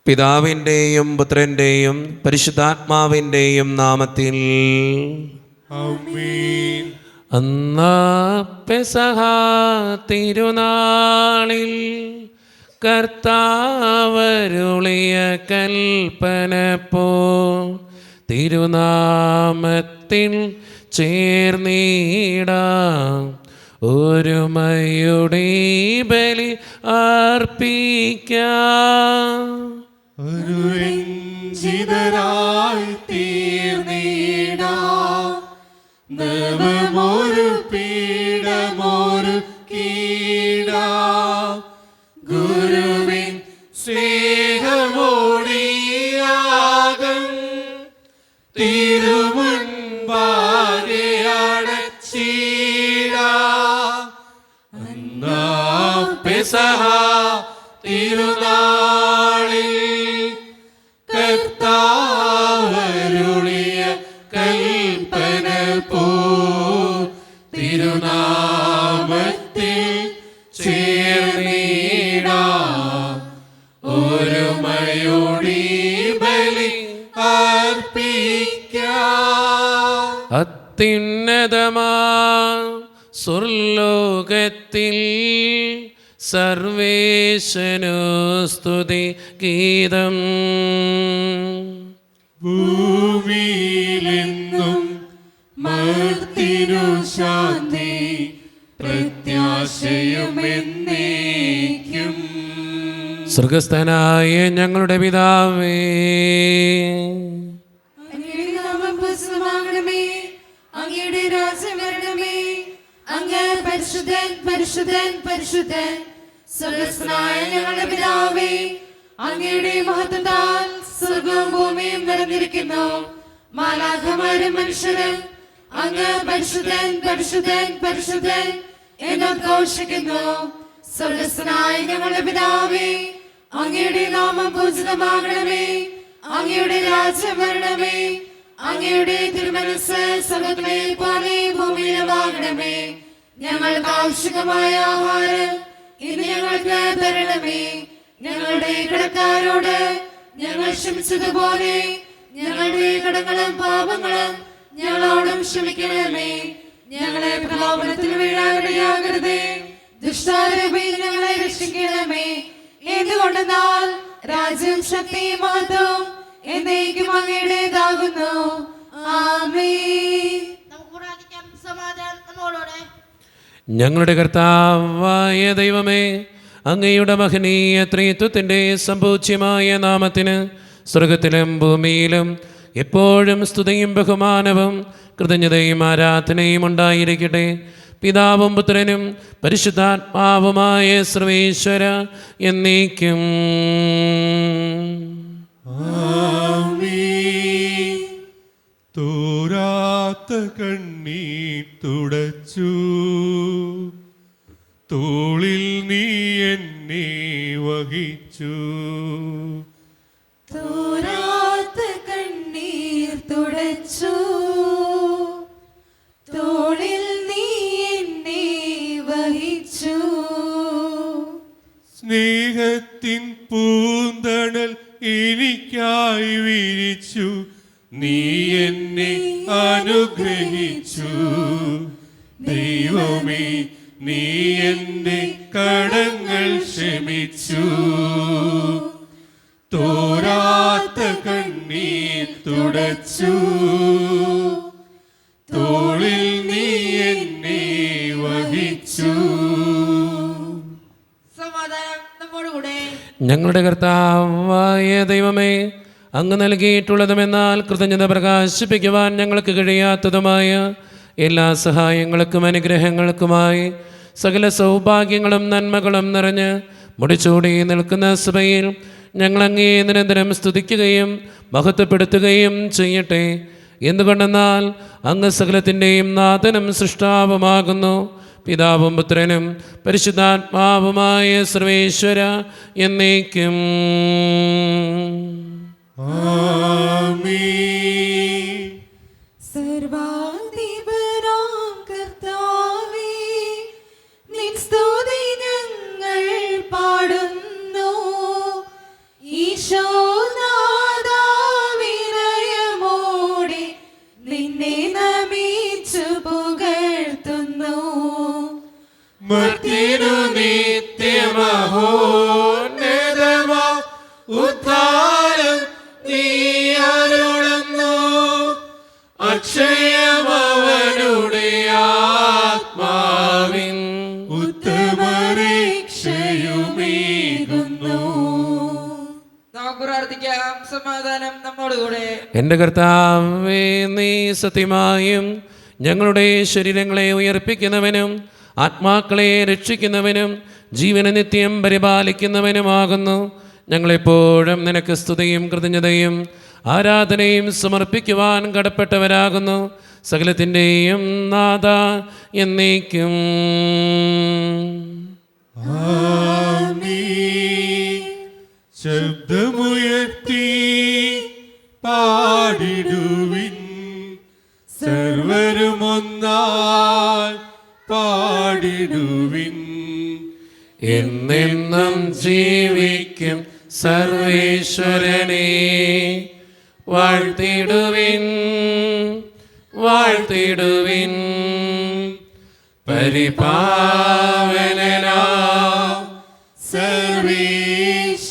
പിതാവിൻ്റെയും പുത്രൻ്റെയും പരിശുദ്ധാത്മാവിൻ്റെയും നാമത്തിൽ ആമേൻ. അന്നാ പെസഹ തിരുനാളിൽ കർത്താവരുളിയ കൽപ്പന പോ തിരുനാമത്തിൽ ചേർന്നിടാം ഒരുമയുടെ ബലി അർപ്പിക്കാം. ഒരു രഞ്ജിതരായി തീർന്നിടാം, നവമൊരു പീഠമൊരു കീടാം. ഗുരുവിൻ സ്നേഹമോടിയാകം തിരുമുൻപാകെ അടച്ചിടാം. അന്നാ പെസഹ തിരുനാളിൽ കർത്താവരുളിയ കൽപ്പന പോ തിരുനാമത്തിൽ ചേർന്നിടാം ഒരുമയോടി ബലി അർപ്പിക്കാം. അത്യുന്നതമാ സ്വർലോകത്തിൽ സർവേശനു സ്തുതി ഗീതം. ഭൂമിയിലെന്നും മർത്തിനു ശാന്തി പ്രത്യാശയുമെന്നേക്കും. സ്വർഗസ്ഥനായ ഞങ്ങളുടെ പിതാവേ, അങ്ങയുടെ നാമം പൂജിതമാകണമേ, അങ്ങയുടെ രാജ്യം വരണമേ, അങ്ങ് പരിശുദ്ധൻ പരിശുദ്ധൻ പരിശുദ്ധൻ. സ്വർഗസ്ഥനായ ഞങ്ങളുടെ പിതാവേ, അങ്ങയുടെ മഹത്വത്താൽ സ്വർഗവും ഭൂമിയും നിറഞ്ഞിരിക്കുന്നു. മാലാഖമാരും മനുഷ്യരും അങ്ങ് പരിശുദ്ധൻ പരിശുദ്ധൻ പരിശുദ്ധൻ എന്നോദ്ഘോഷിക്കുന്നു. സ്വർഗസ്ഥനായ ഞങ്ങളുടെ പിതാവേ, അങ്ങയുടെ നാമം പൂജിതമാകണമേ, അങ്ങയുടെ രാജ്യം വരണമേ, അങ്ങയുടെ തിരുമനസ്സ് സ്വർഗ്ഗത്തിലെ പോലെ ഭൂമിയിലുമാകണമേ. ഞങ്ങൾക്ക് ആവശ്യമായ ആഹാരം ഇന്ന് ഞങ്ങൾക്ക് തരണമേ. ഞങ്ങളുടെ കടക്കാരോട് ഞങ്ങൾ ക്ഷമിച്ചതുപോലെ ഞങ്ങളുടെ കടങ്ങളും പാപങ്ങളും ഞങ്ങളോടും ക്ഷമിക്കണമേ. ഞങ്ങളെ പ്രലോഭനത്തിൽ വീഴാനിടയാകരുതേ, ദുഷ്ടാരൂപിയിൽ ഞങ്ങളെ രക്ഷിക്കണമേ. എന്തുകൊണ്ടെന്നാൽ രാജ്യം ശക്തിയും മഹത്വവും എന്നേക്കും അങ്ങയുടേതാകുന്നു. ആമേൻ. ഞങ്ങളുടെ കർത്താവായ ദൈവമേ, അങ്ങയുടെ മഹനീയ ത്രിത്വത്തിൻ്റെ സമ്പൂജ്യമായ നാമത്തിന് സ്വർഗത്തിലും ഭൂമിയിലും എപ്പോഴും സ്തുതിയും ബഹുമാനവും കൃതജ്ഞതയും ആരാധനയും ഉണ്ടായിരിക്കട്ടെ. പിതാവും പുത്രനും പരിശുദ്ധാത്മാവുമായ സർവേശ്വര എന്നേക്കും. ആമേൻ. തോരാത്ത കണ്ണീർ തുടച്ചു, തോളിൽ നീ എന്നെ വഹിച്ചു. തോരാത്ത കണ്ണീർ തുടച്ചു, തോളിൽ നീ എന്നെ വഹിച്ചു. സ്നേഹത്തിൻ പൂന്തണൽ എനിക്കായി വിരിച്ചു, നീ എന്നെ അനുഗ്രഹിച്ചു. ദൈവമേ, നീ എന്റെ കടങ്ങൾ ക്ഷമിച്ചു. തോരാത്ത കണ്ണീർ തുടച്ചു, തോളിൽ നീ എന്നെ വഹിച്ചു. സമാധാനം നമ്മോടുകൂടെ. ഞങ്ങളുടെ കർത്താവായ ദൈവമേ, അങ്ങ് നൽകിയിട്ടുള്ളതുമെന്നാൽ കൃതജ്ഞത പ്രകാശിപ്പിക്കുവാൻ ഞങ്ങൾക്ക് കഴിയാത്തതുമായ എല്ലാ സഹായങ്ങൾക്കും അനുഗ്രഹങ്ങൾക്കുമായി സകല സൗഭാഗ്യങ്ങളും നന്മകളും നിറഞ്ഞ് മുടിച്ചൂടി നിൽക്കുന്ന സഭയിൽ ഞങ്ങളങ്ങേ നിരന്തരം സ്തുതിക്കുകയും മഹത്വപ്പെടുത്തുകയും ചെയ്യട്ടെ. എന്തുകൊണ്ടെന്നാൽ അങ്ങ് സകലത്തിൻ്റെയും നാഥനും സൃഷ്ടാവുമാകുന്നു. പിതാവും പുത്രനും പരിശുദ്ധാത്മാവുമായ സർവേശ്വര എന്നേക്കും. ആമേൻ. സർവാധിപനാം കർത്താവേ, നിൻ സ്തുതി ഞങ്ങൾ പാടുന്നു. ഈശോ ഉദ്ധാരം നീ അരുളുന്നു. അക്ഷയമവനുടെ ആത്മാവിൻ ഉത്തമരക്ഷയുമേകുന്നു. നമുക്ക് പ്രാർത്ഥിക്കാം. സമാധാനം നമ്മോടുകൂടെ. എൻ്റെ കർത്താവേ, നീ സത്യമായും ഞങ്ങളുടെ ശരീരങ്ങളെ ഉയർപ്പിക്കുന്നവനും ആത്മാക്കളെ രക്ഷിക്കുന്നവനും ജീവനെ നിത്യം പരിപാലിക്കുന്നവനുമാകുന്നു. ഞങ്ങളെപ്പോഴും നിനക്ക് സ്തുതിയും കൃതജ്ഞതയും ആരാധനയും സമർപ്പിക്കുവാൻ കടപ്പെട്ടവരാകുന്നു. സകലത്തിൻ്റെയും നാഥ എന്നേക്കും. ആമീൻ. ശബ്ദമുയർത്തി പാടിടുവിൻ, സർവരും ഒന്നായി പാടിടുവിൻ. എന്നെന്നും ജീവിക്കും സർവേശ്വരനെ വാഴ്ത്തിടുവിൻ, വാഴ്ത്തിടുവിൻ. പരിപാവനനാം സർവേശ,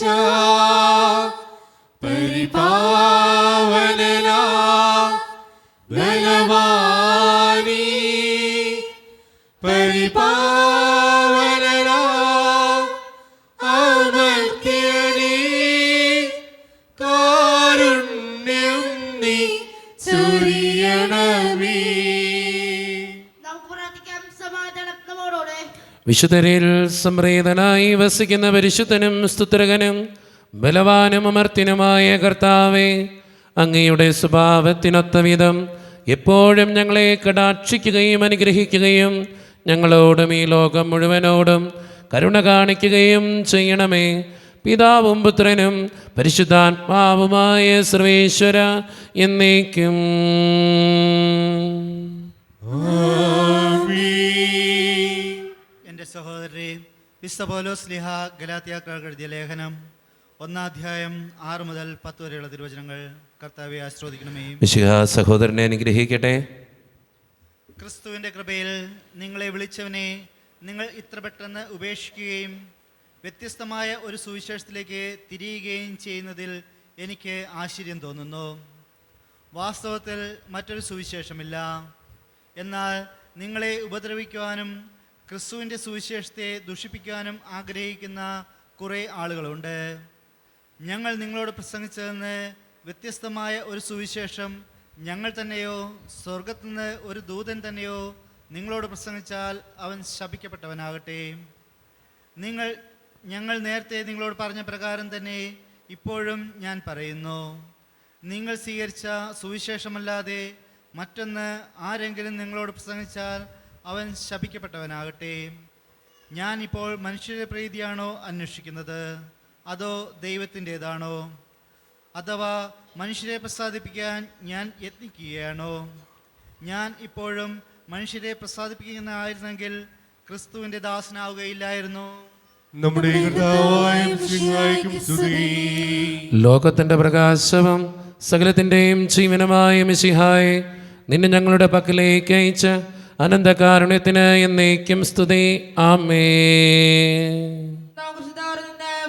പരിപാവനനാം ബലവാനീ, പരിപാവനനാം അമർത്യനീ, കാരുണ്യം നീ ചൊരിയണമേ. വിശുദ്ധരിൽ സംപ്രീതനായി വസിക്കുന്ന പരിശുദ്ധനും സ്തുത്രകനും ബലവാനും അമർത്യനുമായ കർത്താവേ, അങ്ങയുടെ സ്വഭാവത്തിനൊത്ത വിധം എപ്പോഴും ഞങ്ങളെ കടാക്ഷിക്കുകയും അനുഗ്രഹിക്കുകയും ഞങ്ങളോടും ഈ ലോകം മുഴുവനോടും കരുണ കാണിക്കുകയും ചെയ്യണമേ. പിതാവും പുത്രനും പരിശുദ്ധാത്മാവുമായ സർവേശ്വര എന്നേക്കും. എൻ്റെ സഹോദരരെ, വിശുദ്ധ പൗലോസ് ശ്ലീഹ ഗലാത്യക്കാർക്ക് എഴുതിയ ലേഖനം 1-ാധ്യായം 6 മുതൽ 10 വരെയുള്ള തിരുവചനങ്ങൾ കർത്താവെ ആശ്രവദിക്കണമേ. മിശിഹ സഹോദരനെ അനുഗ്രഹിക്കട്ടെ. ക്രിസ്തുവിൻ്റെ കൃപയിൽ നിങ്ങളെ വിളിച്ചവനെ നിങ്ങൾ ഇത്ര പെട്ടെന്ന് ഉപേക്ഷിക്കുകയും വ്യത്യസ്തമായ ഒരു സുവിശേഷത്തിലേക്ക് തിരിയുകയും ചെയ്യുന്നതിൽ എനിക്ക് ആശ്ചര്യം തോന്നുന്നു. വാസ്തവത്തിൽ മറ്റൊരു സുവിശേഷമില്ല. എന്നാൽ നിങ്ങളെ ഉപദ്രവിക്കുവാനും ക്രിസ്തുവിൻ്റെ സുവിശേഷത്തെ ദുഷിപ്പിക്കാനും ആഗ്രഹിക്കുന്ന കുറേ ആളുകളുണ്ട്. ഞങ്ങൾ നിങ്ങളോട് പ്രസംഗിച്ചതെന്ന് വ്യത്യസ്തമായ ഒരു സുവിശേഷം ഞങ്ങൾ തന്നെയോ സ്വർഗത്തുനിന്ന് ഒരു ദൂതൻ തന്നെയോ നിങ്ങളോട് പ്രസംഗിച്ചാൽ അവൻ ശപിക്കപ്പെട്ടവനാകട്ടെ. ഞങ്ങൾ നേരത്തെ നിങ്ങളോട് പറഞ്ഞ പ്രകാരം തന്നെ ഇപ്പോഴും ഞാൻ പറയുന്നു. നിങ്ങൾ സ്വീകരിച്ച സുവിശേഷമല്ലാതെ മറ്റൊന്ന് ആരെങ്കിലും നിങ്ങളോട് പ്രസംഗിച്ചാൽ അവൻ ശപിക്കപ്പെട്ടവനാകട്ടെ. ഞാൻ ഇപ്പോൾ മനുഷ്യരുടെ പ്രീതിയാണോ അന്വേഷിക്കുന്നത്, അതോ ദൈവത്തിൻ്റേതാണോ? അഥവാ മനുഷ്യരെ പ്രസാദിപ്പിക്കാൻ ഞാൻ യത്നിക്കുകയാണോ? ഞാൻ ഇപ്പോഴും മനുഷ്യരെ പ്രസാദിപ്പിക്കുന്നതായിരുന്നെങ്കിൽ ക്രിസ്തുവിൻ്റെ ദാസനാവുകയില്ലായിരുന്നു. നമ്മുടെ കർത്താവായ മിശിഹായ്ക്കും സ്തുതി. ലോകത്തിൻ്റെ പ്രകാശവും സകലത്തിൻ്റെയും ജീവനുമായ മിശിഹായെ നിന്നെ ഞങ്ങളുടെ പക്കലേക്ക് അയച്ച അനന്തകാരുണ്യത്തിന് എന്നേക്കും സ്തുതി. ആമേൻ.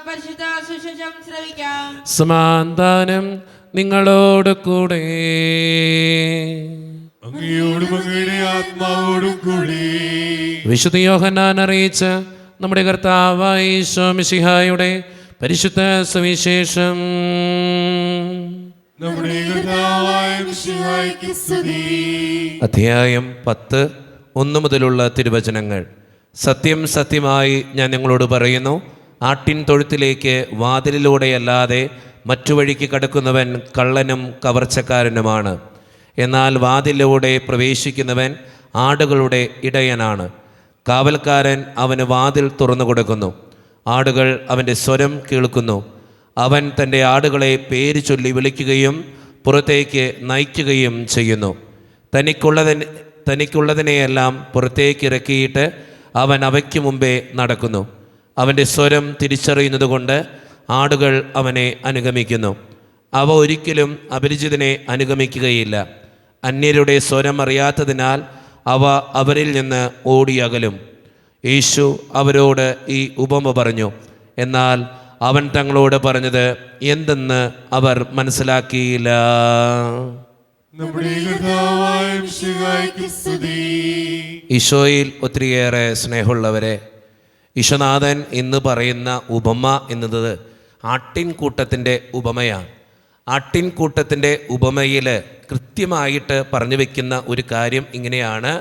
പരിശുദ്ധ സുവിശേഷം ശ്രവിക്കാം. സമാധാനം നിങ്ങളോട് കൂടെ. അങ്ങയോടും അങ്ങയുടെ ആത്മാവോടും കൂടി. വിശുദ്ധ യോഹന്നാൻ അറിയിച്ച നമ്മുടെ കർത്താവായ ഈശോ മിശിഹായുടെ പരിശുദ്ധ സുവിശേഷം. നമ്മുടെ കർത്താവായ മിശിഹായ്ക്ക് സ്തുതി. അധ്യായം 10 1 മുതലുള്ള തിരുവചനങ്ങൾ. സത്യം സത്യമായി ഞാൻ നിങ്ങളോട് പറയുന്നു, ആട്ടിൻ തൊഴുത്തിലേക്ക് വാതിലിലൂടെയല്ലാതെ മറ്റു വഴിക്ക് കടക്കുന്നവൻ കള്ളനും കവർച്ചക്കാരനുമാണ്. എന്നാൽ വാതിലിലൂടെ പ്രവേശിക്കുന്നവൻ ആടുകളുടെ ഇടയനാണ്. കാവൽക്കാരൻ അവന് വാതിൽ തുറന്നു കൊടുക്കുന്നു. ആടുകൾ അവൻ്റെ സ്വരം കേൾക്കുന്നു. അവൻ തൻ്റെ ആടുകളെ പേര് ചൊല്ലി വിളിക്കുകയും പുറത്തേക്ക് നയിക്കുകയും ചെയ്യുന്നു. തനിക്കുള്ളതിനെയെല്ലാം പുറത്തേക്ക് ഇറക്കിയിട്ട് അവൻ അവയ്ക്ക് മുമ്പേ നടക്കുന്നു. അവൻ്റെ സ്വരം തിരിച്ചറിയുന്നതുകൊണ്ട് ആടുകൾ അവനെ അനുഗമിക്കുന്നു. അവ ഒരിക്കലും അപരിചിതനെ അനുഗമിക്കുകയില്ല. അന്യരുടെ സ്വരം അറിയാത്തതിനാൽ അവ അവരിൽ നിന്ന് ഓടിയകലും. യേശു അവരോട് ഈ ഉപമ പറഞ്ഞു. എന്നാൽ അവൻ തങ്ങളോട് പറഞ്ഞത് എന്തെന്ന് അവർ മനസ്സിലാക്കിയില്ല. നമ്മുടെ കർത്താവായ മിശിഹായ്ക്ക് സ്തുതി. ഈശോയിൽ ഒത്തിരിയേറെ സ്നേഹമുള്ളവരെ, ഈശോനാഥൻ ഇന്ന് പറയുന്ന ഉപമ എന്നത് ആട്ടിൻകൂട്ടത്തിൻ്റെ ഉപമയാണ്. ആട്ടിൻകൂട്ടത്തിൻ്റെ ഉപമയിൽ കൃത്യമായിട്ട് പറഞ്ഞു വയ്ക്കുന്ന ഒരു കാര്യം ഇങ്ങനെയാണ്: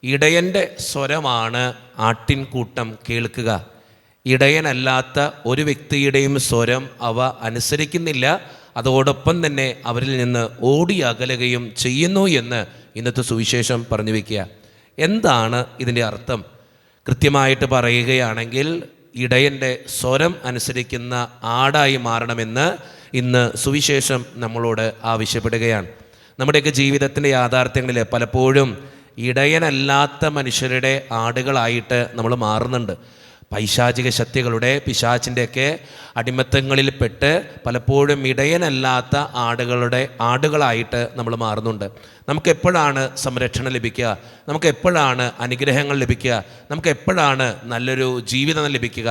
ഇടയൻ്റെ സ്വരമാണ് ആട്ടിൻകൂട്ടം കേൾക്കുക. ഇടയനല്ലാത്ത ഒരു വ്യക്തിയുടെയും സ്വരം അവ അനുസരിക്കുന്നില്ല, അതോടൊപ്പം തന്നെ അവരിൽ നിന്ന് ഓടി അകലുകയും ചെയ്യുന്നു എന്ന് ഇന്നത്തെ സുവിശേഷം പറഞ്ഞു വയ്ക്കുക. എന്താണ് ഇതിൻ്റെ അർത്ഥം? കൃത്യമായിട്ട് പറയുകയാണെങ്കിൽ ഇടയൻ്റെ സ്വരം അനുസരിക്കുന്ന ആടായി മാറണമെന്ന് ഇന്ന് സുവിശേഷം നമ്മളോട് ആവശ്യപ്പെടുകയാണ്. നമ്മുടെയൊക്കെ ജീവിതത്തിൻ്റെ യാഥാർത്ഥ്യങ്ങളിൽ പലപ്പോഴും ഇടയനല്ലാത്ത മനുഷ്യരുടെ ആടുകളായിട്ട് നമ്മൾ മാറുന്നുണ്ട്. പൈശാചിക ശക്തികളുടെ, പിശാചിൻ്റെയൊക്കെ അടിമത്തങ്ങളിൽപ്പെട്ട് പലപ്പോഴും ഇടയനല്ലാത്ത ആടുകളായിട്ട് നമ്മൾ മാറുന്നുണ്ട്. നമുക്കെപ്പോഴാണ് സംരക്ഷണം ലഭിക്കുക? നമുക്കെപ്പോഴാണ് അനുഗ്രഹങ്ങൾ ലഭിക്കുക? നമുക്കെപ്പോഴാണ് നല്ലൊരു ജീവിതം ലഭിക്കുക?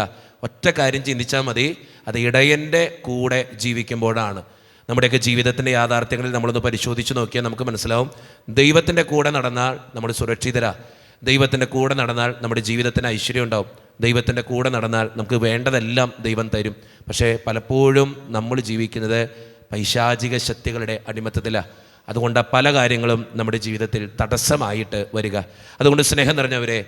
ഒറ്റ കാര്യം ചിന്തിച്ചാൽ മതി, അത് ഇടയൻ്റെ കൂടെ ജീവിക്കുമ്പോഴാണ്. നമ്മുടെയൊക്കെ ജീവിതത്തിൻ്റെ യാഥാർത്ഥ്യങ്ങളിൽ നമ്മളൊന്ന് പരിശോധിച്ച് നോക്കിയാൽ നമുക്ക് മനസ്സിലാവും. ദൈവത്തിൻ്റെ കൂടെ നടന്നാൽ നമ്മൾ സുരക്ഷിതരാ. ദൈവത്തിൻ്റെ കൂടെ നടന്നാൽ നമ്മുടെ ജീവിതത്തിന് ഐശ്വര്യം ഉണ്ടാവും. ദൈവത്തിൻ്റെ കൂടെ നടന്നാൽ നമുക്ക് വേണ്ടതെല്ലാം ദൈവം തരും. പക്ഷേ പലപ്പോഴും നമ്മൾ ജീവിക്കുന്നത് പൈശാചിക ശക്തികളുടെ അടിമത്തത്തിലാണ്. അതുകൊണ്ട് പല കാര്യങ്ങളും നമ്മുടെ ജീവിതത്തിൽ തടസ്സമായിട്ട് വരിക. അതുകൊണ്ട് സ്നേഹം നിറഞ്ഞവരെ,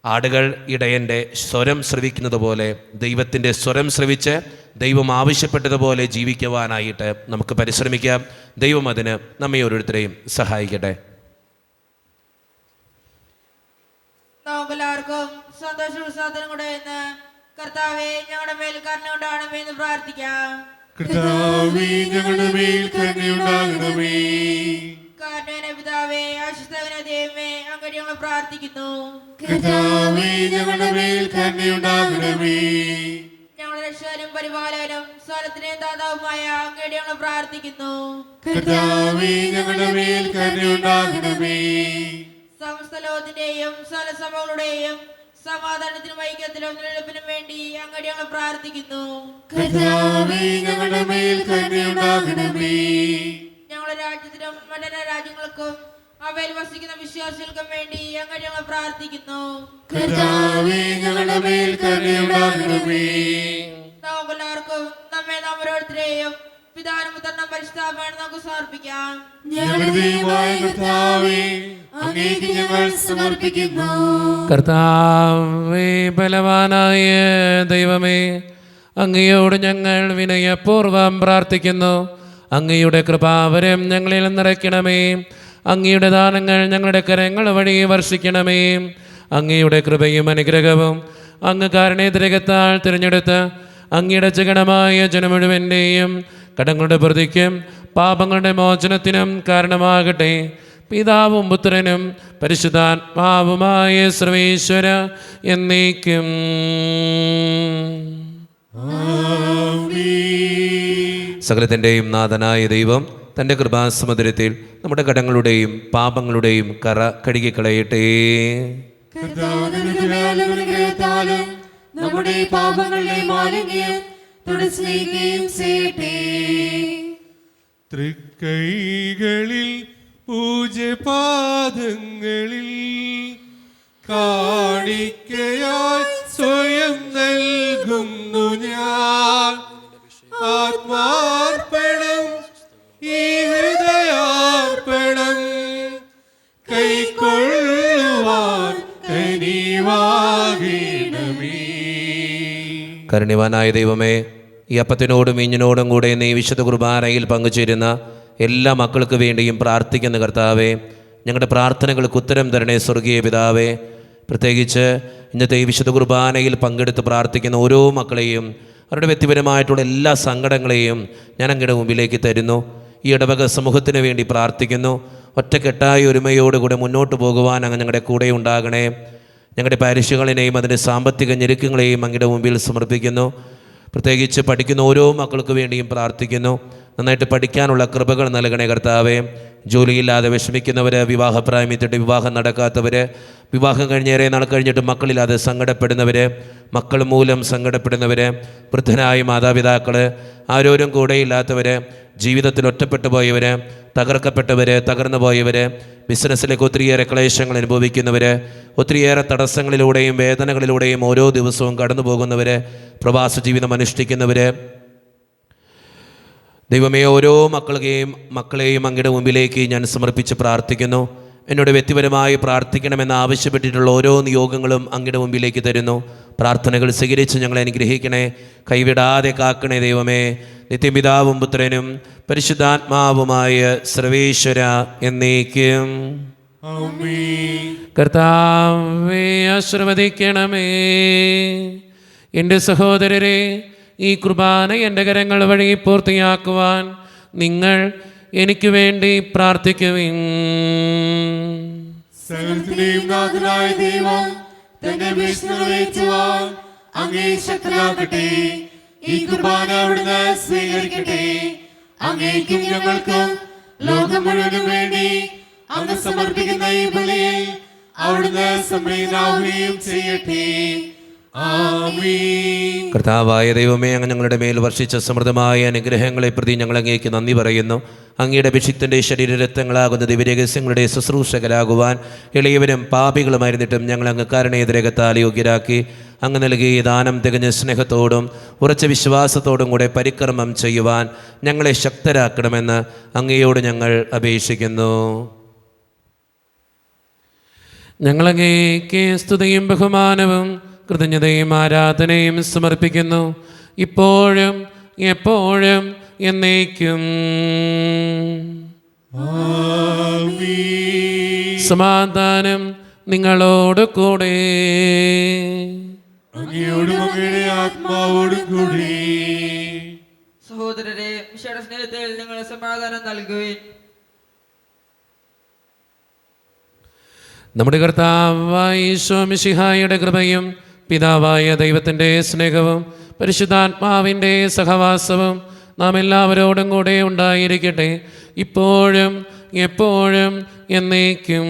ആടുകൾ ഇടയൻ്റെ സ്വരം ശ്രവിക്കുന്നത് പോലെ ദൈവത്തിൻ്റെ സ്വരം ശ്രവിച്ച് ദൈവം ആവശ്യപ്പെട്ടതുപോലെ ജീവിക്കുവാനായിട്ട് നമുക്ക് പരിശ്രമിക്കാം. ദൈവം അതിന് നമ്മെ ഓരോരുത്തരെയും സഹായിക്കട്ടെ. നമുക്കെല്ലാവർക്കും സന്തോഷ ഉത്സാഹത്തിനും കൂടെ ഇന്ന് കർത്താവേ ഞങ്ങളുടെ മേൽ കരുണയുണ്ടാകണമേ എന്ന് പ്രാർത്ഥിക്കാം. കർത്താവേ ഞങ്ങളുടെ മേൽ കരുണയുണ്ടാകണമേ. കാരണവനായ പിതാവേ, ആശിസ്തവനായ ദൈവമേ, അങ്ങോട്ട് ഞങ്ങൾ പ്രാർത്ഥിക്കുന്നു. കർത്താവേ ഞങ്ങളുടെ മേൽ കരുണയുണ്ടാകണമേ. ഞങ്ങളുടെ രക്ഷകനും പരിപാലകനും സ്ഥലത്തിന്റെയും ദാതാവുമായ അങ്ങോട്ട് ഞങ്ങൾ പ്രാർത്ഥിക്കുന്നു. കർത്താവേ ഞങ്ങളുടെ മേൽ കരുണയുണ്ടാകണമേ. സമസ്ത ലോകത്തിന്റെയും സകലസഭകളുടെയും സമാധാനത്തിനും ഐക്യത്തിലും നിലനിൽപ്പിനും വേണ്ടി അങ്ങോട്ട് ഞങ്ങൾ പ്രാർത്ഥിക്കുന്നു. കർത്താവേ ഞങ്ങളുടെ മേൽ കരുണയുണ്ടാകണമേ. ഞങ്ങളുടെ രാജ്യത്തിനും മറ്റു രാജ്യങ്ങൾക്കും അവയിൽ വസിക്കുന്ന വിശ്വാസികൾക്കും വേണ്ടി അങ്ങോട്ട് ഞങ്ങൾ പ്രാർത്ഥിക്കുന്നു. കർത്താവേ ഞങ്ങളുടെ മേൽ കരുണയുണ്ടാകണമേ. നമുക്കെല്ലാവർക്കും നമ്മെ നാം ഓരോരുത്തരെയും പിതാവിനും പുത്രനും പരിശുദ്ധാത്മാവിനും നമുക്ക് സമർപ്പിക്കാം. ഞങ്ങളുടെ ദൈവമായ കർത്താവേ, അങ്ങേക്ക് ഞങ്ങൾ സമർപ്പിക്കുന്നു. കർത്താവേ, ബലവാനായ ദൈവമേ, അങ്ങയോട് ഞങ്ങൾ വിനയപൂർവ്വം പ്രാർത്ഥിക്കുന്നു. അങ്ങയുടെ കൃപാവരം ഞങ്ങളിൽ നിറയ്ക്കണമേ. അങ്ങയുടെ ദാനങ്ങൾ ഞങ്ങളുടെ കരങ്ങൾ വഴി വർഷിക്കണമേ. അങ്ങയുടെ കൃപയും അനുഗ്രഹവും അങ്ങ് കാരണേതരകത്താൽ തിരഞ്ഞെടുത്ത് അങ്ങയുടെ ജഗണമായ ജനം മുഴുവൻ്റെയും കടങ്ങളുടെ പ്രതിക്കും പാപങ്ങളുടെ മോചനത്തിനും കാരണമാകട്ടെ. പിതാവും പുത്രനും പരിശുദ്ധാത്മാവുമായ സർവേശ്വര എന്നേക്കും. സകലത്തിൻ്റെയും നാഥനായ ദൈവം തൻ്റെ കൃപാസമുദ്രത്തിൽ നമ്മുടെ കടങ്ങളുടെയും പാപങ്ങളുടെയും കറ കഴുകിക്കളയട്ടെ. നമ്മുടെ പാപങ്ങളുടെ മാലിന്യം തുടച്ചുനീക്കുകയും ചെയ്യട്ടെ. തൃക്കൈകളിൽ പൂജപാദങ്ങളിൽ കാണിക്കയായി സ്വയം നൽകുന്നു ഞാൻ. ആത്മാർപ്പണം, ഈ ഹൃദയാർപ്പണം കൈക്കൊള്ളുവാൻ കനിവാകണമേ. കരുണ്യവാനായ ദൈവമേ, ഈ അപ്പത്തിനോടും വീഞ്ഞിനോടും കൂടെ നീ വിശുദ്ധ കുർബാനയിൽ പങ്കുചേരുന്ന എല്ലാ മക്കൾക്ക് വേണ്ടിയും പ്രാർത്ഥിക്കുന്ന കർത്താവേ, ഞങ്ങളുടെ പ്രാർത്ഥനകൾക്ക് ഉത്തരം തരണേ സ്വർഗീയ പിതാവേ. പ്രത്യേകിച്ച് ഇന്നത്തെ ഈ വിശുദ്ധ കുർബാനയിൽ പങ്കെടുത്ത് പ്രാർത്ഥിക്കുന്ന ഓരോ മക്കളെയും അവരുടെ വ്യക്തിപരമായിട്ടുള്ള എല്ലാ സങ്കടങ്ങളെയും ഞാൻ അങ്ങയുടെ മുമ്പിലേക്ക് തരുന്നു. ഈ ഇടവക സമൂഹത്തിന് വേണ്ടി പ്രാർത്ഥിക്കുന്നു. ഒറ്റക്കെട്ടായ ഒരുമയോടുകൂടെ മുന്നോട്ട് പോകുവാൻ അങ്ങ് ഞങ്ങളുടെ കൂടെ ഉണ്ടാകണേ. ഞങ്ങളുടെ പാരിഷുകളിനെയും അതിൻ്റെ സാമ്പത്തിക ഞെരുക്കങ്ങളെയും അങ്ങയുടെ മുമ്പിൽ സമർപ്പിക്കുന്നു. പ്രത്യേകിച്ച് പഠിക്കുന്ന ഓരോ മക്കൾക്ക് വേണ്ടിയും പ്രാർത്ഥിക്കുന്നു. നന്നായിട്ട് പഠിക്കാനുള്ള കൃപകൾ നൽകണേ കർത്താവേ. ജോലിയില്ലാതെ വിഷമിക്കുന്നവർ, വിവാഹപ്രായമെത്തിയിട്ട് വിവാഹം നടക്കാത്തവർ, വിവാഹം കഴിഞ്ഞേറെ നാൾ കഴിഞ്ഞിട്ട് മക്കളില്ലാതെ സങ്കടപ്പെടുന്നവർ, മക്കൾ മൂലം സങ്കടപ്പെടുന്നവർ, വൃദ്ധനായ മാതാപിതാക്കൾ, ആരോരും കൂടെയില്ലാത്തവർ, ജീവിതത്തിൽ ഒറ്റപ്പെട്ടു പോയവർ, തകർക്കപ്പെട്ടവർ, തകർന്നു പോയവർ, ബിസിനസ്സിലേക്ക് ഒത്തിരിയേറെ ക്ലേശങ്ങൾ അനുഭവിക്കുന്നവർ, ഒത്തിരിയേറെ തടസ്സങ്ങളിലൂടെയും വേദനകളിലൂടെയും ഓരോ ദിവസവും കടന്നു പോകുന്നവർ, പ്രവാസ ജീവിതം അനുഷ്ഠിക്കുന്നവർ, ദൈവമേ, ഓരോ മക്കളെയും അങ്ങയുടെ മുമ്പിലേക്ക് ഞാൻ സമർപ്പിച്ച് പ്രാർത്ഥിക്കുന്നു. എന്നോട് വ്യക്തിപരമായി പ്രാർത്ഥിക്കണമെന്ന് ആവശ്യപ്പെട്ടിട്ടുള്ള ഓരോ നിയോഗങ്ങളും അങ്ങയുടെ മുമ്പിലേക്ക് തരുന്നു. പ്രാർത്ഥനകൾ സ്വീകരിച്ച് ഞങ്ങളെ അനുഗ്രഹിക്കണേ, കൈവിടാതെ കാക്കണേ ദൈവമേ. നിത്യപിതാവും പുത്രനും പരിശുദ്ധാത്മാവുമായ സർവേശ്വര എന്നേക്കും. കർത്താവേ, ആശീർവദിക്കണമേ. എൻ്റെ സഹോദരരെ, ഈ കുർബാന എൻ്റെ കരങ്ങൾ വഴി പൂർത്തിയാക്കുവാൻ നിങ്ങൾ എനിക്ക് വേണ്ടി പ്രാർത്ഥിക്കുവിൻ. സകലത്തിന്റെയും നാഥനായ ദൈവം തന്റെ അപേക്ഷ നിറവേറ്റുവാൻ അങ്ങേ ശക്തനാക്കട്ടെ. ഈ കുർബാന അവിടുന്ന് സ്വീകരിക്കട്ടെ. അങ്ങേക്കും ഞങ്ങൾക്കും ലോകം മുഴുവനും വേണ്ടി അങ്ങ് സമർപ്പിക്കുന്ന ഈ ബലിയിൽ അവിടുന്ന് സംപ്രീതനാവുകയും ചെയ്യട്ടെ. ആമീൻ. കർത്താവായ ദൈവമേ, അങ്ങ് ഞങ്ങളുടെ മേൽ വർഷിച്ച സമൃദ്ധമായ അനുഗ്രഹങ്ങളെ പ്രതി ഞങ്ങൾ അങ്ങേക്ക് നന്ദി പറയുന്നു. അങ്ങയുടെ അഭിഷിക്തൻ്റെ ശരീരരക്തങ്ങളാകുന്ന ദിവ്യരഹസ്യങ്ങളുടെ ശുശ്രൂഷകരാകുവാൻ എളിയവരും പാപികളുമായിരുന്നിട്ടും ഞങ്ങൾ അങ്ങ് കാരുണ്യരകത്താൽ യോഗ്യരാക്കി. അങ്ങ് നൽകിയ ദാനം തികഞ്ഞ സ്നേഹത്തോടും ഉറച്ച വിശ്വാസത്തോടും കൂടെ പരിക്രമം ചെയ്യുവാൻ ഞങ്ങളെ ശക്തരാക്കണമെന്ന് അങ്ങയോട് ഞങ്ങൾ അപേക്ഷിക്കുന്നു. ഞങ്ങളങ്ങേക്ക് സ്തുതിയും ബഹുമാനവും കൃതജ്ഞതയും ആരാധനയും സമർപ്പിക്കുന്നു, ഇപ്പോഴും എപ്പോഴും എന്നേക്കും. സമാധാനം നിങ്ങളോട് കൂടെ. അങ്ങയോടും അങ്ങയുടെ ആത്മാവോടും കൂടി. സഹോദരരെ, ഈശോയുടെ സ്നേഹത്തിൽ നിങ്ങൾ സമാധാനം നൽകുവിൻ. നമ്മുടെ കർത്താവായ ഈശോ മിശിഹായുടെ കൃപയും പിതാവായ ദൈവത്തിൻ്റെ സ്നേഹവും പരിശുദ്ധാത്മാവിൻ്റെ സഹവാസവും നാം എല്ലാവരോടും കൂടെ ഉണ്ടായിരിക്കട്ടെ, ഇപ്പോഴും എപ്പോഴും എന്നേക്കും.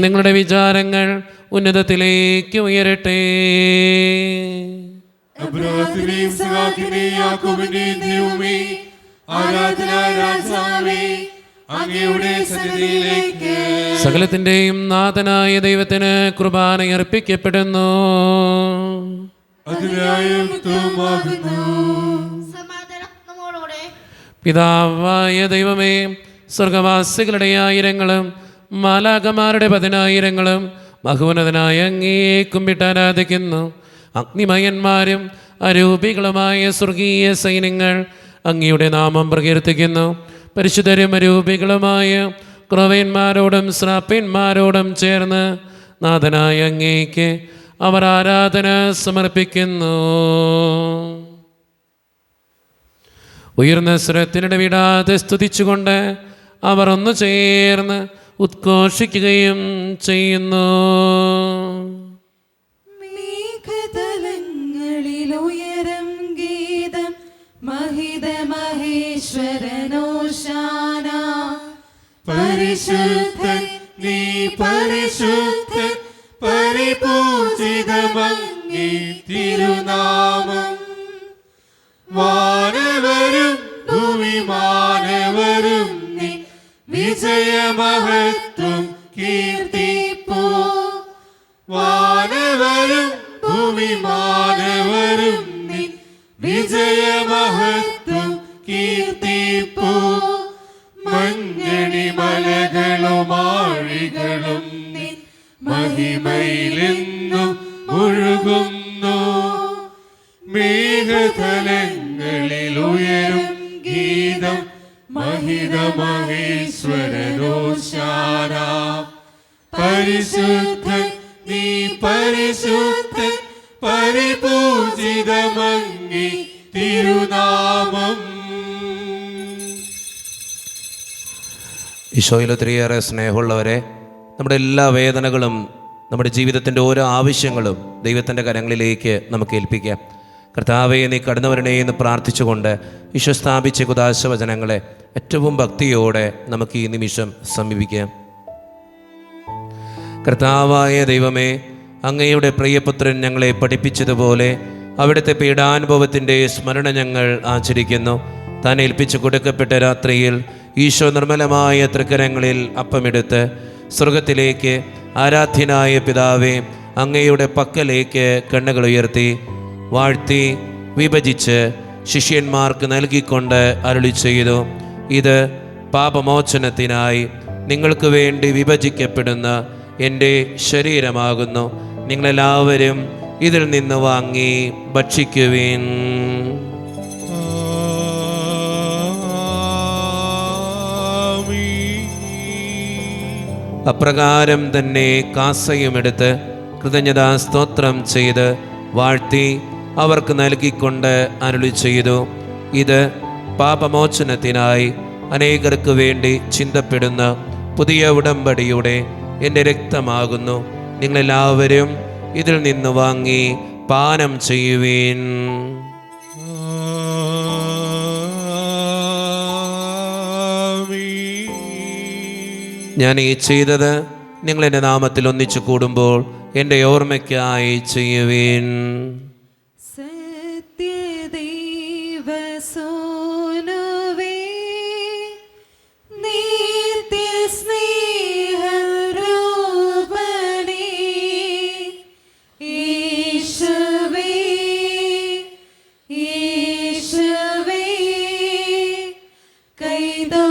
നിങ്ങളുടെ വിചാരങ്ങൾ ഉന്നതത്തിലേക്ക് ഉയരട്ടെ. അബ്രാഹത്തിന്റെയും ഇസ്ഹാക്കിന്റെയും യാക്കോബിന്റെയും ദൈവമേ, ആരാധന രാജാവേ, അങ്ങയുടെ സന്നിധിയിലേക്ക് സകലത്തിൻ്റെയും നാഥനായ ദൈവത്തിന് കുർബാന അർപ്പിക്കപ്പെടുന്നു. പിതാവായ ദൈവമേ, സ്വർഗവാസികളുടെ ആയിരങ്ങളും മാലാഖമാരുടെ 10,000ങ്ങളും മഹോന്നതനായ അങ്ങേ കുമ്പിട്ട് ആരാധിക്കുന്നു. അഗ്നിമയന്മാരും അരൂപികളുമായ സ്വർഗീയ സൈന്യങ്ങൾ അങ്ങയുടെ നാമം പ്രകീർത്തിക്കുന്നു. പരിശുദ്ധരും അരൂപികളുമായ ക്രവന്മാരോടും ശ്രാപ്യന്മാരോടും ചേർന്ന് നാഥനായ അങ്ങേക്ക് അവർ ആരാധന സമർപ്പിക്കുന്നു. ഉയർന്ന സ്വരത്തിനിടവിടാതെ സ്തുതിച്ചുകൊണ്ട് അവർ ഒന്ന് ചേർന്ന് ഉദ്ഘോഷിക്കുകയും ചെയ്യുന്നു. മേഘതലങ്ങളിലുയരം ഗീതം മഹിത മഹേശ്വരനോശാന. പരിശുദ്ധൻ നീ പരിശുദ്ധൻ, പരിപൂജിതമങ്ങേ തിരുനാമം. വാനവരും ഭൂമിമാനവരും നീ വിജയമഹത്വം കീർത്തിപ്പോ. വാനവരും ഭൂമിമാനവരും നീ വിജയമഹത്വം കീർത്തിപ്പോ. മഞ്ഞണി മലകളും ആഴികളും നീ മഹിമയിലെന്നും ഒഴുകുന്നു. മേഘതലങ്ങളിൽ ഉയരും ഗീതം മഹിത മഹേശ്വരനോശാന. പരിശുദ്ധൻ നീ പരിശുദ്ധൻ, പരിപൂജിതമങ്ങേ തിരുനാമം. ഈശോയിൽ ഒത്തിരിയേറെ സ്നേഹമുള്ളവരെ, നമ്മുടെ എല്ലാ വേദനകളും നമ്മുടെ ജീവിതത്തിൻ്റെ ഓരോ ആവശ്യങ്ങളും ദൈവത്തിൻ്റെ കരങ്ങളിലേക്ക് നമുക്ക് ഏൽപ്പിക്കാം. കർത്താവെ, നീ കടന്നു വരണേ എന്ന് പ്രാർത്ഥിച്ചുകൊണ്ട് ഈശോ സ്ഥാപിച്ച കുദാശവചനങ്ങളെ ഏറ്റവും ഭക്തിയോടെ നമുക്ക് ഈ നിമിഷം സമീപിക്കാം. കർത്താവായ ദൈവമേ, അങ്ങയുടെ പ്രിയപുത്രൻ ഞങ്ങളെ പഠിപ്പിച്ചതുപോലെ അവിടുത്തെ പീഡാനുഭവത്തിൻ്റെ സ്മരണ ഞങ്ങൾ ആചരിക്കുന്നു. താൻ ഏൽപ്പിച്ചു കൊടുക്കപ്പെട്ട രാത്രിയിൽ ഈശോ നിർമ്മലമായ തൃക്കരങ്ങളിൽ അപ്പമെടുത്ത് സ്വർഗത്തിലേക്ക് ആരാധ്യനായ പിതാവേ അങ്ങയുടെ പക്കലേക്ക് കണ്ണുകൾ ഉയർത്തി വാഴ്ത്തി വിഭജിച്ച് ശിഷ്യന്മാർക്ക് നൽകിക്കൊണ്ട് അരുളി ചെയ്തു, ഇത് പാപമോചനത്തിനായി നിങ്ങൾക്ക് വേണ്ടി വിഭജിക്കപ്പെടുന്ന എൻ്റെ ശരീരമാകുന്നു. നിങ്ങളെല്ലാവരും ഇതിൽ നിന്ന് വാങ്ങി ഭക്ഷിക്കുവിൻ. അപ്രകാരം തന്നെ കാസയുമെടുത്ത് കൃതജ്ഞതാ സ്തോത്രം ചെയ്ത് വാഴ്ത്തി അവർക്ക് നൽകിക്കൊണ്ട് അരുളി ചെയ്തു, ഇത് പാപമോചനത്തിനായി അനേകർക്ക് വേണ്ടി ചിന്തപ്പെടുന്ന പുതിയ ഉടമ്പടിയുടെ എൻ്റെ രക്തമാകുന്നു. നിങ്ങളെല്ലാവരും ഇതിൽ നിന്ന് വാങ്ങി പാനം ചെയ്യുവിൻ. ഞാൻ ഈ ചെയ്തത് നിങ്ങൾ എൻ്റെ നാമത്തിൽ ഒന്നിച്ചു കൂടുമ്പോൾ എൻ്റെ ഓർമ്മയ്ക്കായി ചെയ്യുവിൻ. സത്യദൈവസോനുവേ, നിത്യസ്നേഹരൂപനേ, യേശുവേ, യേശുവേ, കൈതൊഴുന്നീനങ്ങേ.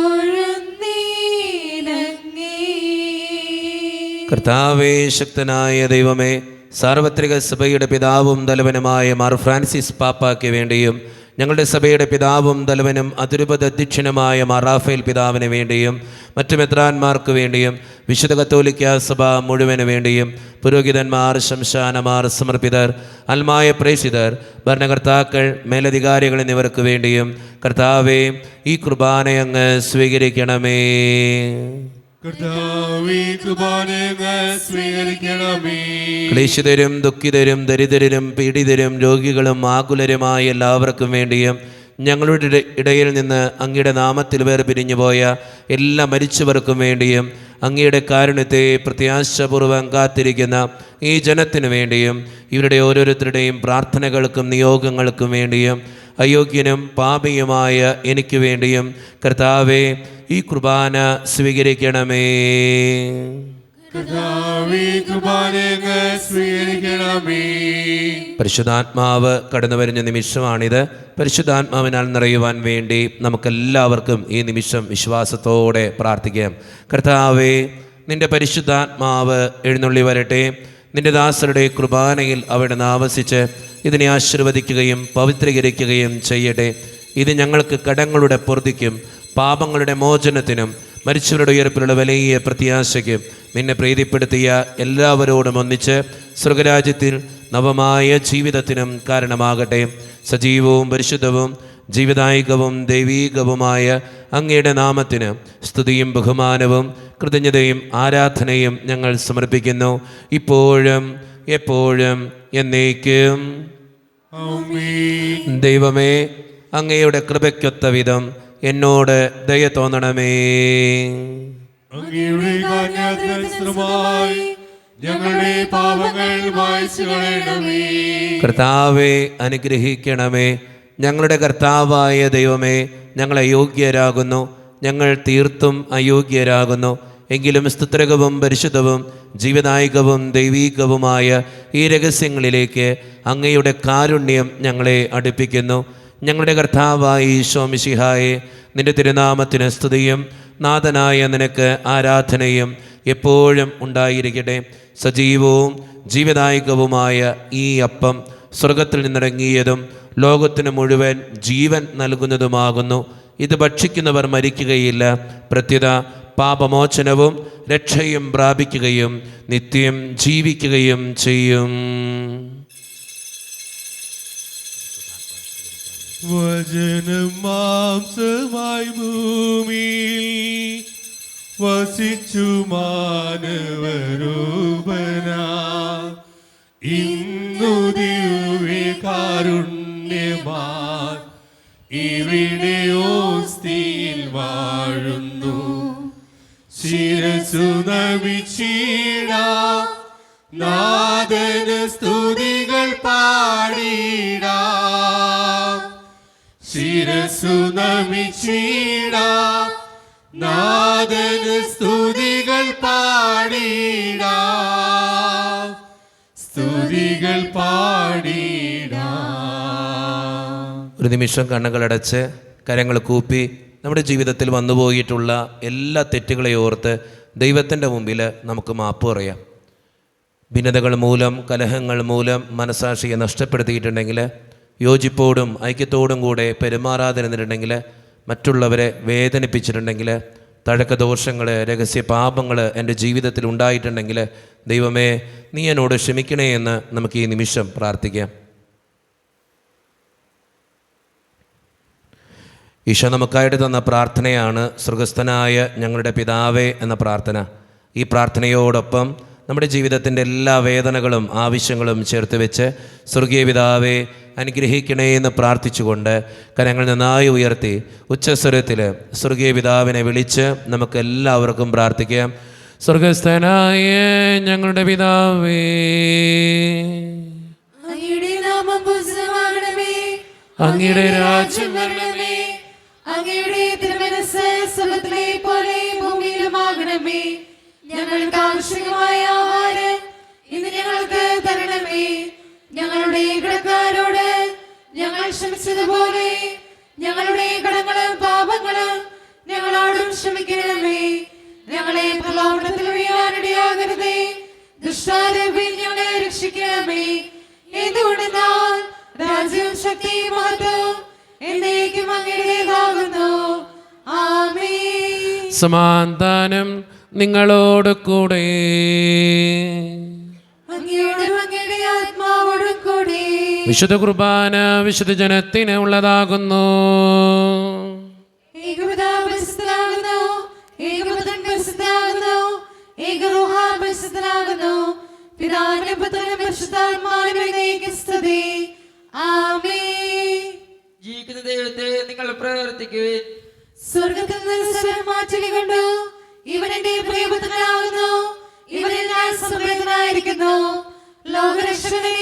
കർത്താവേ, ശക്തനായ ദൈവമേ, സാർവത്രിക സഭയുടെ പിതാവും തലവനുമായ മാർ ഫ്രാൻസിസ് പാപ്പായ്ക്ക് വേണ്ടിയും ഞങ്ങളുടെ സഭയുടെ പിതാവും തലവനും അതിരൂപത അധ്യക്ഷനുമായ മാർ റാഫേൽ പിതാവിന് വേണ്ടിയും മറ്റു മെത്രാന്മാർക്ക് വേണ്ടിയും വിശുദ്ധ കത്തോലിക്ക സഭ മുഴുവന് വേണ്ടിയും പുരോഹിതന്മാർ, ശംശാനമാർ, സമർപ്പിതർ, അൽമായ പ്രേക്ഷിതർ, ഭരണകർത്താക്കൾ, മേലധികാരികൾ എന്നിവർക്ക് വേണ്ടിയും കർത്താവേ ഈ കുർബാന അങ്ങ് സ്വീകരിക്കണമേ. ക്ലേശിതരും ദുഃഖിതരും ദരിദ്രരും പീഡിതരും രോഗികളും ആകുലരുമായ എല്ലാവർക്കും വേണ്ടിയും ഞങ്ങളുടെ ഇടയിൽ നിന്ന് അങ്ങയുടെ നാമത്തിൽ വേർപിരിഞ്ഞു പോയ എല്ലാ മരിച്ചവർക്കും വേണ്ടിയും അങ്ങയുടെ കാരുണ്യത്തെ പ്രത്യാശപൂർവ്വം കാത്തിരിക്കുന്ന ഈ ജനത്തിനു വേണ്ടിയും ഇവരുടെ ഓരോരുത്തരുടെയും പ്രാർത്ഥനകൾക്കും നിയോഗങ്ങൾക്കും വേണ്ടിയും അയോഗ്യനും പാപിയുമായ എനിക്ക് വേണ്ടിയും കർത്താവേ ഈ കുർബാന സ്വീകരിക്കണമേ. പരിശുദ്ധാത്മാവ് കടന്നു വരുന്ന നിമിഷമാണിത്. പരിശുദ്ധാത്മാവിനാൽ നിറയുവാൻ വേണ്ടി നമുക്കെല്ലാവർക്കും ഈ നിമിഷം വിശ്വാസത്തോടെ പ്രാർത്ഥിക്കാം. കർത്താവേ, നിന്റെ പരിശുദ്ധാത്മാവ് എഴുന്നള്ളി വരട്ടെ. നിന്റെ ദാസരുടെ കുർബാനയിൽ അവിടുന്ന് ആവസിച്ച് ഇതിനെ ആശീർവദിക്കുകയും പവിത്രീകരിക്കുകയും ചെയ്യട്ടെ. ഇത് ഞങ്ങൾക്ക് കടങ്ങളുടെ പൊറുതിക്കും പാപങ്ങളുടെ മോചനത്തിനും മരിച്ചവരുടെ ഉയർപ്പിലുള്ള വലിയ പ്രത്യാശയ്ക്കും നിന്നെ പ്രീതിപ്പെടുത്തിയ എല്ലാവരോടും ഒന്നിച്ച് സ്വർഗരാജ്യത്തിൽ നവമായ ജീവിതത്തിനും കാരണമാകട്ടെ. സജീവവും പരിശുദ്ധവും ജീവിതായികവും ദൈവീകവുമായ അങ്ങയുടെ നാമത്തിന് സ്തുതിയും ബഹുമാനവും കൃതജ്ഞതയും ആരാധനയും ഞങ്ങൾ സമർപ്പിക്കുന്നു, ഇപ്പോഴും എപ്പോഴും എന്നേക്കും. ദൈവമേ, അങ്ങയുടെ കൃപയ്ക്കൊത്ത വിധം എന്നോട് ദയ തോന്നണമേ. ഞങ്ങളുടെ പാപങ്ങൾ മായ്ച്ചു കളയണമേ. കർത്താവെ അനുഗ്രഹിക്കണമേ. ഞങ്ങളുടെ കർത്താവായ ദൈവമേ, ഞങ്ങൾ അയോഗ്യരാകുന്നു, ഞങ്ങൾ തീർത്തും അയോഗ്യരാകുന്നു. എങ്കിലും സ്തുത്രകവും പരിശുദ്ധവും ജീവദായകവും ദൈവീകവുമായ ഈ രഹസ്യങ്ങളിലേക്ക് അങ്ങയുടെ കാരുണ്യം ഞങ്ങളെ അടുപ്പിക്കുന്നു. ഞങ്ങളുടെ കർത്താവായ ഈശോ മിശിഹായെ, നിന്റെ തിരുനാമത്തിന് സ്തുതിയും നാഥനായ നിനക്ക് ആരാധനയും എപ്പോഴും ഉണ്ടായിരിക്കട്ടെ. സജീവവും ജീവദായകവുമായ ഈ അപ്പം സ്വർഗത്തിൽ നിന്നിറങ്ങിയതും ലോകത്തിന് മുഴുവൻ ജീവൻ നൽകുന്നതുമാകുന്നു. ഇത് ഭക്ഷിക്കുന്നവർ മരിക്കുകയില്ല, പ്രത്യുത പാപമോചനവും രക്ഷയും പ്രാപിക്കുകയും നിത്യം ജീവിക്കുകയും ചെയ്യും. വചനം മാംസമായി ഭൂമിയിൽ വസിച്ചു മാനവരൂപനാ ഇന്നു ദിവ്യകാരുണ്യം പുണ്യവാൻ ഇവിടെ ഓസ്തിയിൽ വാഴുന്നു. ശിരസു നമിച്ചിടാം, നാഥന് സ്തുതികൾ പാടിടാം. ശിരസു നമിച്ചിടാം, നാഥന് സ്തുതികൾ പാടിടാം. സ്തുതികൾ പാടിടാം. ഒരു നിമിഷം കണ്ണുകളടച്ച് കരങ്ങൾ കൂപ്പി നമ്മുടെ ജീവിതത്തിൽ വന്നുപോയിട്ടുള്ള എല്ലാ തെറ്റുകളെ ഓർത്ത് ദൈവത്തിൻ്റെ മുമ്പിൽ നമുക്ക് മാപ്പ് പറയാം. ഭിന്നതകൾ മൂലം, കലഹങ്ങൾ മൂലം മനസ്സാക്ഷിയെ നഷ്ടപ്പെടുത്തിയിട്ടുണ്ടെങ്കിൽ, യോജിപ്പോടും ഐക്യത്തോടും കൂടെ പെരുമാറാതിരുന്നിട്ടുണ്ടെങ്കിൽ, മറ്റുള്ളവരെ വേദനിപ്പിച്ചിട്ടുണ്ടെങ്കിൽ, തഴക്കദോഷങ്ങൾ, രഹസ്യ പാപങ്ങൾ എൻ്റെ ജീവിതത്തിൽ ഉണ്ടായിട്ടുണ്ടെങ്കിൽ, ദൈവമേ നീ എന്നോട് ക്ഷമിക്കണേ എന്ന് നമുക്ക് ഈ നിമിഷം പ്രാർത്ഥിക്കാം. ഈശോ നമുക്കായിട്ട് തന്ന പ്രാർത്ഥനയാണ് സ്വർഗസ്ഥനായ ഞങ്ങളുടെ പിതാവേ എന്ന പ്രാർത്ഥന. ഈ പ്രാർത്ഥനയോടൊപ്പം നമ്മുടെ ജീവിതത്തിൻ്റെ എല്ലാ വേദനകളും ആവശ്യങ്ങളും ചേർത്ത് വെച്ച് സ്വർഗീയ പിതാവേ അനുഗ്രഹിക്കണേ എന്ന് പ്രാർത്ഥിച്ചുകൊണ്ട് കരങ്ങൾ നന്നായി ഉയർത്തി ഉച്ചസ്വരത്തിൽ സ്വർഗീയ പിതാവിനെ വിളിച്ച് നമുക്ക് എല്ലാവർക്കും പ്രാർത്ഥിക്കാം. സ്വർഗസ്ഥനായ ഞങ്ങളുടെ പിതാവേ, അങ്ങയുടെ നാമം പൂജിതമാകണമേ, അങ്ങയുടെ രാജ്യം വരണമേ, അങ്ങയുടെ തിരുമനസ്സ് സ്വർഗ്ഗത്തിലെ പോലെ ഭൂമിയിലുമാകണമേ. ഞങ്ങൾക്ക് ആവശ്യമായ ആഹാരം ഇന്ന് ഞങ്ങൾക്ക് തരണമേ. ഞങ്ങളുടെ കടക്കാരോട് ഞങ്ങൾ ക്ഷമിച്ചതുപോലെ ഞങ്ങളുടെ കടങ്ങളും പാപങ്ങളും ഞങ്ങളോടും ക്ഷമിക്കണമേ. ഞങ്ങളെ പ്രലോഭനത്തിൽ വീഴാനിടയാകരുതേ, ദുഷ്ടാരൂപിൽ ഞങ്ങളെ രക്ഷിക്കണമേ. എന്തുകൊണ്ടെന്നാൽ രാജ്യവും ശക്തിയും മഹത്വവും എന്നേക്കും അങ്ങയുടേതാകുന്നു. ആമേൻ. സമാധാനം നിങ്ങളോട് കൂടെ. അങ്ങയോടും അങ്ങയുടെ ആത്മാവോടും കൂടി. വിശുദ്ധ കുർബാന വിശുദ്ധ ജനത്തിന് ഉള്ളതാകുന്നു. ഏകപിതാവ് പരിശുദ്ധനാകുന്നു, ഏകപുത്രൻ പരിശുദ്ധനാകുന്നു, ഏകരൂഹ പരിശുദ്ധനാകുന്നു. പിതാവിനും പുത്രനും പരിശുദ്ധാത്മാവിനും എന്നേക്കും സ്തുതി. ആമേൻ. ജീവിക്കുന്ന ദൈവത്തെ നിങ്ങൾ പ്രവർത്തിക്കുവിൻ. സ്വർഗ്ഗത്തിൽ നിന്ന് സ്വരം മാറ്റലി കണ്ടു, ഇവൻ എന്റെ പ്രിയപുത്രനാകുന്നു, ഇവനിൽ ഞാൻ സംപ്രീതനായിരിക്കുന്നു. ലോകരക്ഷകനെ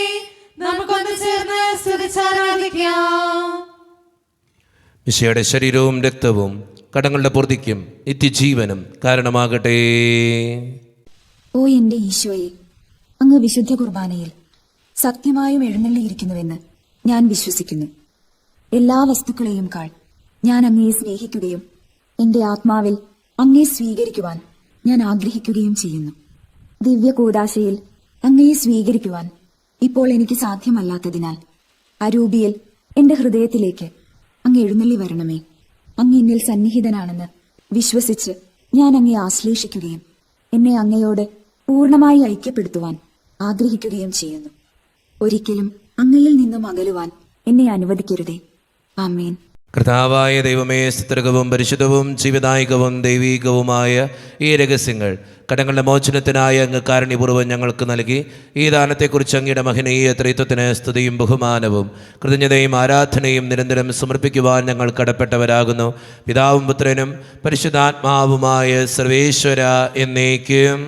നമുക്കൊന്ന് ചേർന്ന് സ്തുതിച്ചാരാധിക്കാം. മിശിഹയുടെ ശരീരവും രക്തവും കടങ്ങളുടെ പൂർത്തിക്കും നിത്യജീവനും കാരണമാകട്ടെ. ഓ എന്റെ ഈശോയെ, അങ്ങ് വിശുദ്ധ കുർബാനയിൽ സത്യമായും എഴുന്നള്ളിയിരിക്കുന്നുവെന്ന് ഞാൻ വിശ്വസിക്കുന്നു. എല്ലാ വസ്തുക്കളെയും കാൾ ഞാൻ അങ്ങയെ സ്നേഹിക്കുകയും എന്റെ ആത്മാവിൽ അങ്ങയെ സ്വീകരിക്കുവാൻ ഞാൻ ആഗ്രഹിക്കുകയും ചെയ്യുന്നു. ദിവ്യ കൂദാശയിൽ അങ്ങയെ സ്വീകരിക്കുവാൻ ഇപ്പോൾ എനിക്ക് സാധ്യമല്ലാത്തതിനാൽ അരൂപിയിൽ എന്റെ ഹൃദയത്തിലേക്ക് അങ്ങ് എഴുന്നള്ളി വരണമേ. അങ്ങ് എന്നിൽ സന്നിഹിതനാണെന്ന് വിശ്വസിച്ച് ഞാൻ അങ്ങയെ ആശ്ലേഷിക്കുകയും എന്നെ അങ്ങയോട് പൂർണ്ണമായി ഐക്യപ്പെടുത്തുവാൻ ആഗ്രഹിക്കുകയും ചെയ്യുന്നു. ഒരിക്കലും അങ്ങയിൽ നിന്നും അകലുവാൻ എന്നെ അനുവദിക്കരുതേ. ആമേൻ. കർത്താവായ ദൈവമേ, സ്തുത്യർഹവും പരിശുദ്ധവും ജീവദായകവും ദൈവീകവുമായ ഈ രഹസ്യങ്ങൾ കടങ്ങളുടെ മോചനത്തിനായ അങ്ങ് കാരുണ്യപൂർവ്വം ഞങ്ങൾക്ക് നൽകി. ഈ ദാനത്തെക്കുറിച്ച് അങ്ങയുടെ മഹനീയ ത്രിത്വത്തിന് സ്തുതിയും ബഹുമാനവും കൃതജ്ഞതയും ആരാധനയും നിരന്തരം സമർപ്പിക്കുവാൻ ഞങ്ങൾ കടപ്പെട്ടവരാകുന്നു. പിതാവും പുത്രനും പരിശുദ്ധാത്മാവുമായ സർവേശ്വര എന്നേക്കും.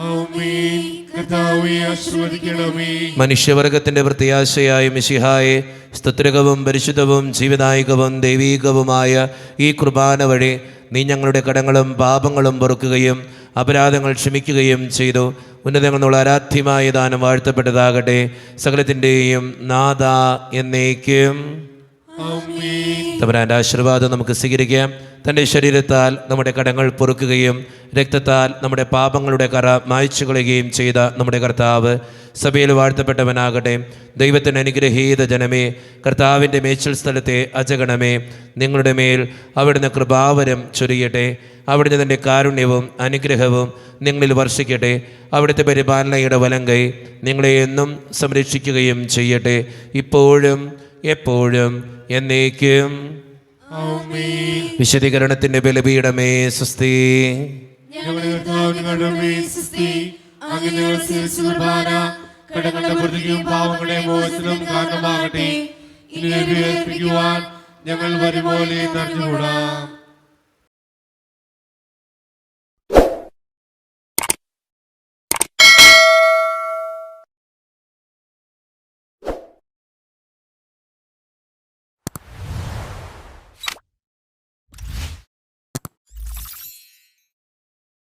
ആമേൻ. കർത്താവേ ആശീർവദിക്കണമേ. മനുഷ്യവർഗത്തിന്റെ പ്രത്യാശയായ മിശിഹായെ, സ്തുത്യർഹവും പരിശുദ്ധവും ജീവദായകവും ദൈവീകവുമായ ഈ കുർബാന വഴി നീ ഞങ്ങളുടെ കടങ്ങളും പാപങ്ങളും പൊറുക്കുകയും അപരാധങ്ങൾ ക്ഷമിക്കുകയും ചെയ്തു. ഉന്നതങ്ങളുള്ള ആരാധ്യമായ ദാനം വാഴ്ത്തപ്പെട്ടതാകട്ടെ. സകലത്തിൻ്റെയും നാഥ എന്നേക്കും. തമ്പുരാന്റെ ആശീർവാദം നമുക്ക് സ്വീകരിക്കാം. തൻ്റെ ശരീരത്താൽ നമ്മുടെ കടങ്ങൾ പൊറുക്കുകയും രക്തത്താൽ നമ്മുടെ പാപങ്ങളുടെ കറ മായ്ച്ചു കളയുകയും ചെയ്ത നമ്മുടെ കർത്താവ് സഭയിൽ വാഴ്ത്തപ്പെട്ടവനാകട്ടെ. ദൈവത്തിന് അനുഗ്രഹീത ജനമേ, കർത്താവിൻ്റെ മേച്ചിൽ സ്ഥലത്തെ അജഗണമേ, നിങ്ങളുടെ മേൽ അവിടുന്ന് കൃപാവരം ചൊരിയട്ടെ. അവിടുന്ന് തൻ്റെ കാരുണ്യവും അനുഗ്രഹവും നിങ്ങളിൽ വർഷിക്കട്ടെ. അവിടുത്തെ പരിപാലനയുടെ വലങ്കൈ നിങ്ങളെ എന്നും സംരക്ഷിക്കുകയും ചെയ്യട്ടെ, ഇപ്പോഴും എപ്പോഴും എന്നേക്കും. വിശദീകരണത്തിന്റെ ബലിപീഠമേ സ്വസ്തി. ഞങ്ങളുടെ കർത്താവിന് കടമേ സ്തുതി. അങ്ങ് ഞങ്ങൾ സ്വീകരിച്ച കുർബാന കടങ്ങളുടെ പൂർത്തിക്കും പാവങ്ങളുടെ മോചനവും കാരണമാകട്ടെ. ഇനി ഏൽപ്പിക്കുവാൻ ഞങ്ങൾ വരുപോലെ നിറഞ്ഞുകൂടാം.